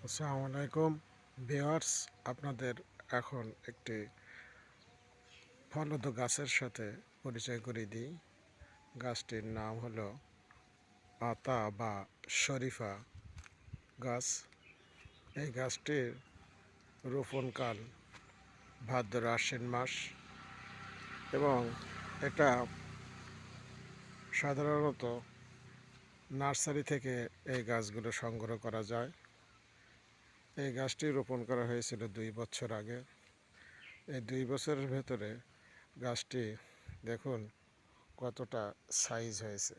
আসসালামু আলাইকুম ভিউয়ার্স, আপনাদের এখন একটি ফলদ গাছের সাথে পরিচয় করে দিই। গাছটির নাম হলো পাতা বা শরীফা গাছ। এই গাছটির রোপণকাল ভাদ্র আশ্বিন মাস এবং এটা সাধারণত নার্সারি থেকে এই গাছগুলো সংগ্রহ করা যায়। এই গাছটি রোপণ করা হয়েছিল 2 বছর আগে। এই 2 বছরের ভেতরে গাছটি দেখুন কতটা সাইজ হয়েছে।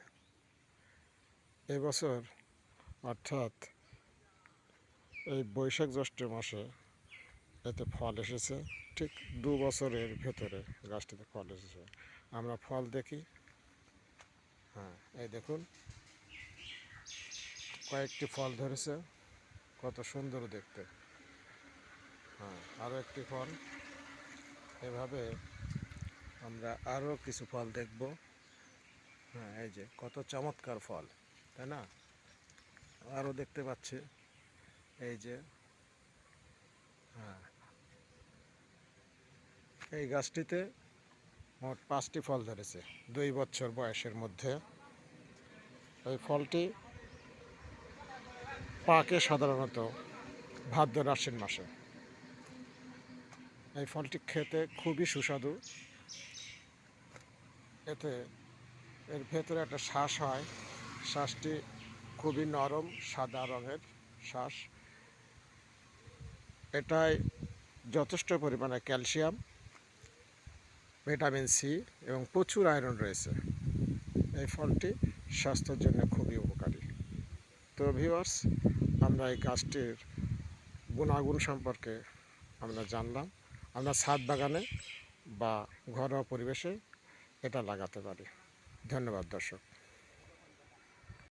এবছর অর্থাৎ এই বৈশাখ জ্যৈষ্ঠ মাসে এতে ফল এসেছে। ঠিক 2 বছরের ভেতরে গাছটিতে ফল এসেছে। আমরা ফল দেখি। হ্যাঁ, এই দেখুন কয়েকটি ফল ধরেছে, কত সুন্দর দেখতে। হ্যাঁ, আরও একটি ফল। এভাবে আমরা আরও কিছু ফল দেখব। হ্যাঁ, এই যে কত চমৎকার ফল, তাই না? আরও দেখতে পাচ্ছি এই যে। হ্যাঁ, এই গাছটিতে মোট 5টি ফল ধরেছে 2 বছর বয়সের মধ্যে। এই ফলটি পাকে সাধারণত ভাদ্র আশ্বিন মাসে। এই ফলটি খেতে খুবই সুস্বাদু। এর ভেতরে একটা শ্বাস হয়। শ্বাসটি খুবই নরম সাদা রঙের শ্বাস। এটায় যথেষ্ট পরিমাণে ক্যালসিয়াম, ভিটামিন সি এবং প্রচুর আয়রন রয়েছে। এই ফলটি স্বাস্থ্যের জন্য খুবই উপকারী। তো ভিউয়ার্স, আমরা এই গাছটির গুণাগুণ সম্পর্কে আমরা জানলাম। আমরা ছাদ বাগানে বা ঘরোয়া পরিবেশে এটা লাগাতে পারি। ধন্যবাদ দর্শক।